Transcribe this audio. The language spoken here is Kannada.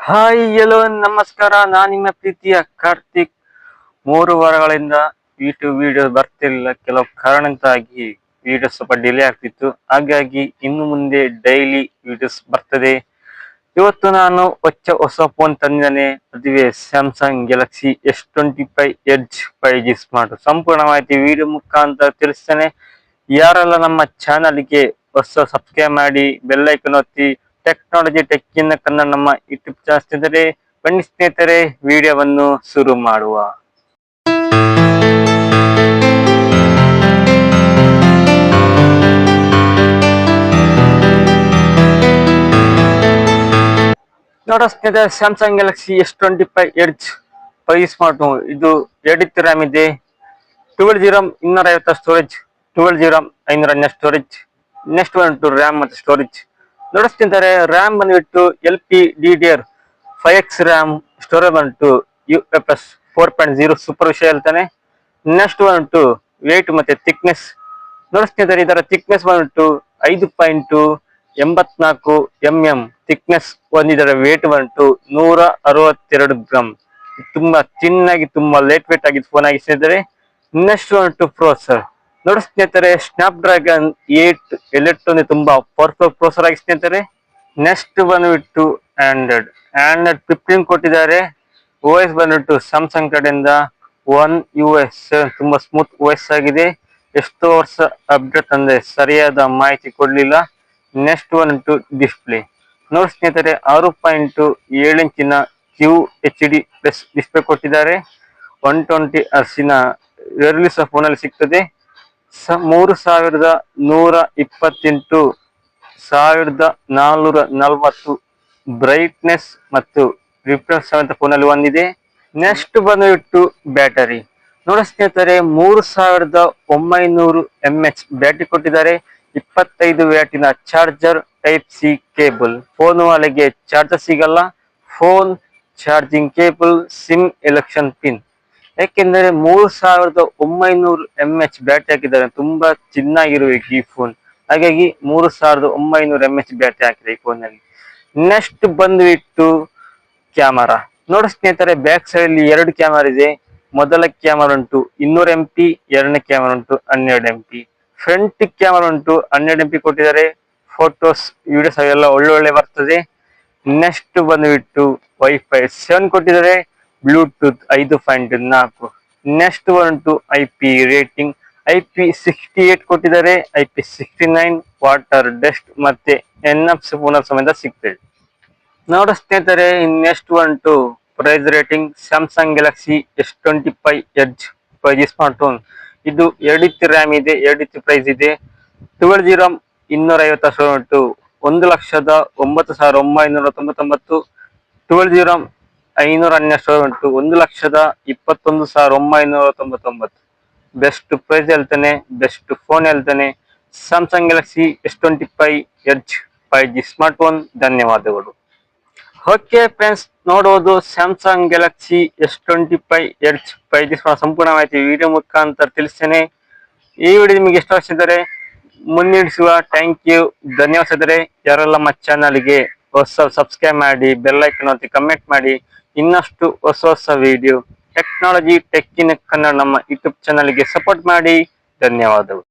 ಹಾಯ್ ಎಲ್ಲೋ ನಮಸ್ಕಾರ. ನಾನು ನಿಮ್ಮ ಪ್ರೀತಿಯ ಕಾರ್ತಿಕ್. 3 ವಾರಗಳಿಂದ ಯೂಟ್ಯೂಬ್ ವಿಡಿಯೋ ಬರ್ತಿಲ್ಲ. ಕೆಲವು ಕಾರಣಕ್ಕಾಗಿ ವಿಡಿಯೋಸ್ ಸ್ವಲ್ಪ ಡಿಲೇ ಆಗ್ತಿತ್ತು. ಹಾಗಾಗಿ ಇನ್ನು ಮುಂದೆ ಡೈಲಿ ವಿಡಿಯೋಸ್ ಬರ್ತದೆ. ಇವತ್ತು ನಾನು ಹೊಸ ಫೋನ್ ತಂದಿದ್ದೇನೆ. ಅದುವೇ Samsung Galaxy S25 edge 5G smart. ಸಂಪೂರ್ಣ ಮಾಹಿತಿ ವಿಡಿಯೋ ಮುಖಾಂತರ ತಿಳಿಸ್ತೇನೆ. ಯಾರೆಲ್ಲ ನಮ್ಮ ಚಾನಲ್ಗೆ ಸಬ್ಸ್ಕ್ರೈಬ್ ಮಾಡಿ, ಬೆಲ್ ಐಕನ್ ಒತ್ತಿ. ಟೆಕ್ನಾಲಜಿ ಟೆಕ್ ಇನ್ ಕನ್ನಡ ನಮ್ಮ ಯೂಟ್ಯೂಬ್ ಚಾನಲ್. ಬನ್ನಿ ಸ್ನೇಹಿತರೆ, ವಿಡಿಯೋವನ್ನು ಶುರು ಮಾಡುವ. ನೋಡ ಸ್ನೇಹಿತರೆ, Samsung Galaxy S25 edge 5G smart. ಇದು 8GB ರ್ಯಾಮ್ ಇದೆ, 12GB 250 storage, 12GB 512 storage. Next ಬಂದ್ಬಿಟ್ಟು ರ್ಯಾಮ್ ಮತ್ತು ಸ್ಟೋರೇಜ್ ನೋಡಿಸ್ತಿದ್ದಾರೆ. ರ್ಯಾಮ್ ಬಂದ್ಬಿಟ್ಟು LPDDR5X ರ್ಯಾಮ್, ಸ್ಟೋರೇಜ್ ಬಂದ್ಬಿಟ್ಟು UFS 4.0 ಸೂಪರ್ ವಿಷಯ ಹೇಳ್ತಾನೆ. ನೆಕ್ಸ್ಟ್ ಬಂದ್ಬಿಟ್ಟು ವೇಟ್ ಮತ್ತೆ ಥಿಕ್ನೆಸ್ ನೋಡಿಸ್ತಿದ್ದಾರೆ. ಇದರ ಥಿಕ್ನೆಸ್ ಬಂದ್ಬಿಟ್ಟು 5.84 mm ಥಿಕ್ನೆಸ್ ಹೊಂದಿದ್ದಾರೆ. ವೇಟ್ ಬಂದ್ಬಿಟ್ಟು 162 ಗ್ರಾಮ್. ತುಂಬಾ ಚಿನ್ನಾಗಿ, ತುಂಬಾ ಲೈಟ್ ವೇಟ್ ಆಗಿ ಫೋನ್ ಆಗಿ ಸ್ನೇಹಿತರೆ. ನೆಕ್ಸ್ಟ್ ಬಂದ್ಬಿಟ್ಟು ಪ್ರೊಸೆಸರ್ ನೋಡಿ ಸ್ನೇಹಿತರೆ, ಸ್ನ್ಯಾಪ್ ಡ್ರ್ಯಾಗನ್ 8 ಎಲೆಕ್ಟ್ರಾನಿಕ್ ತುಂಬಾ ಪವರ್ಫುಲ್ ಪ್ರೊಸೆಸರ್ ಆಗಿ ಸ್ನೇಹಿತರೆ. ನೆಕ್ಸ್ಟ್ ಬಂದ್ಬಿಟ್ಟು ಆಂಡ್ರಾಯ್ಡ್ 15 ಕೊಟ್ಟಿದ್ದಾರೆ. OS ಬಂದ್ಬಿಟ್ಟು ಸ್ಯಾಮ್ಸಂಗ್ ಕಡೆಯಿಂದ OneUI 7 ತುಂಬಾ ಸ್ಮೂತ್ OS ಆಗಿದೆ. ಎಷ್ಟು ವರ್ಷ ಅಪ್ಡೇಟ್ ಅಂದ್ರೆ ಸರಿಯಾದ ಮಾಹಿತಿ ಕೊಡ್ಲಿಲ್ಲ. ನೆಕ್ಸ್ಟ್ ಬಂದ್ಬಿಟ್ಟು ಡಿಸ್ಪ್ಲೇ ನೋಡಿ ಸ್ನೇಹಿತರೆ, 6.7 ಇಂಚಿನ QHD ಪ್ಲಸ್ ಡಿಸ್ಪ್ಲೇ ಕೊಟ್ಟಿದ್ದಾರೆ. 120 ಹರ್ಸಿನ ರಿಲೀಸ್ ಫೋನ್ ಅಲ್ಲಿ ಸಿಗ್ತದೆ. 3120 1440 ಬ್ರೈಟ್ನೆಸ್ ಮತ್ತು ರಿಫ್ರೆಶ್ ಸಮೇತ ಫೋನ್ ಅಲ್ಲಿ ಒಂದಿದೆ. ನೆಕ್ಸ್ಟ್ ಬಂದ್ಬಿಟ್ಟು ಬ್ಯಾಟರಿ ನೋಡಿ ಸ್ನೇಹಿತರೆ, 3900 mAh ಬ್ಯಾಟರಿ ಕೊಟ್ಟಿದ್ದಾರೆ. 25 ವ್ಯಾಟಿನ charger, type C cable. Phone ಒಳಗೆ ಚಾರ್ಜರ್ ಸಿಗಲ್ಲ, phone charging cable, SIM ejection pin. ಯಾಕೆಂದ್ರೆ 3900 mAh ಬ್ಯಾಟರಿ ಹಾಕಿದ್ದಾರೆ. ತುಂಬಾ ಚೆನ್ನಾಗಿರುವ ಈ ಫೋನ್, ಹಾಗಾಗಿ 3900 mAh ಬ್ಯಾಟರಿ ಹಾಕಿದೆ ಈ ಫೋನ್ ನಲ್ಲಿ. ನೆಕ್ಸ್ಟ್ ಬಂದ್ಬಿಟ್ಟು ಕ್ಯಾಮರಾ ನೋಡಿ ಸ್ನೇಹಿತರೆ, ಬ್ಯಾಕ್ ಸೈಡ್ ಅಲ್ಲಿ 2 ಕ್ಯಾಮರಾ ಇದೆ. ಮೊದಲ ಕ್ಯಾಮರಾ ಉಂಟು 200 MP, ಎರಡನೇ ಕ್ಯಾಮರಾ ಉಂಟು 12 MP. ಫ್ರಂಟ್ ಕ್ಯಾಮರಾ ಉಂಟು 12 MP ಕೊಟ್ಟಿದ್ದಾರೆ. ಫೋಟೋಸ್ ವಿಡಿಯೋಸ್ ಅವೆಲ್ಲ ಒಳ್ಳೊಳ್ಳೆ ಬರ್ತದೆ. ನೆಕ್ಸ್ಟ್ ಬಂದ್ಬಿಟ್ಟು ವೈಫೈ 7 ಕೊಟ್ಟಿದ್ದಾರೆ. ಬ್ಲೂಟೂತ್ 5.4. ನೆಕ್ಸ್ಟ್ ಬಂದ್ಬಿಟ್ಟು IP ರೇಟಿಂಗ್ IP68 ಕೊಟ್ಟಿದ್ದಾರೆ. IP69 ವಾಟರ್, ಡಸ್ಟ್ ಮತ್ತೆ NFC ಪುನರ್ ಸಮೇತ ಸಿಗ್ತದೆ ನೋಡ ಸ್ನೇಹಿತರೆ. ನೆಕ್ಸ್ಟ್ ಬಂದ್ಬಿಟ್ಟು price rating. Samsung Galaxy S25 edge 5G smart phone. ಇದು 8GB ರ್ಯಾಮ್ ಇದೆ, 8GB ಪ್ರೈಸ್ ಇದೆ. 12GB 250 storage 1,09,999. 12GB 512 storage 1,21,999. Best price ಹೇಳ್ತಾನೆ, ಬೆಸ್ಟ್ ಫೋನ್ ಹೇಳ್ತಾನೆ. Samsung Galaxy S25 edge 5G smart phone. ಧನ್ಯವಾದಗಳು. ಓಕೆ ಫ್ರೆಂಡ್ಸ್, ನೋಡೋದು Samsung Galaxy S25 edge 5G ಸಂಪೂರ್ಣ ಮಾಹಿತಿ ವಿಡಿಯೋ ಮುಖಾಂತರ ತಿಳಿಸ್ತೇನೆ. ಈ ವಿಡಿಯೋ ನಿಮಗೆ ಇಷ್ಟ ಆಗಿದ್ದರೆ ಮುನ್ನಡೆಸುವ. ಥ್ಯಾಂಕ್ ಯು, ಧನ್ಯವಾದ. ಯಾರೆಲ್ಲ ನಮ್ಮ ಚಾನಲ್ಗೆ ಸಬ್ಸ್ಕ್ರೈಬ್ ಮಾಡಿ, ಬೆಲ್ ಐಕನ್ ಒತ್ತಿ, ಕಮೆಂಟ್ ಮಾಡಿ. ಇನ್ನಷ್ಟು ಹೊಸ video technology tech in Kannada ನಮ್ಮ ಯೂಟ್ಯೂಬ್ ಚಾನಲ್ಗೆ ಸಪೋರ್ಟ್ ಮಾಡಿ. ಧನ್ಯವಾದಗಳು.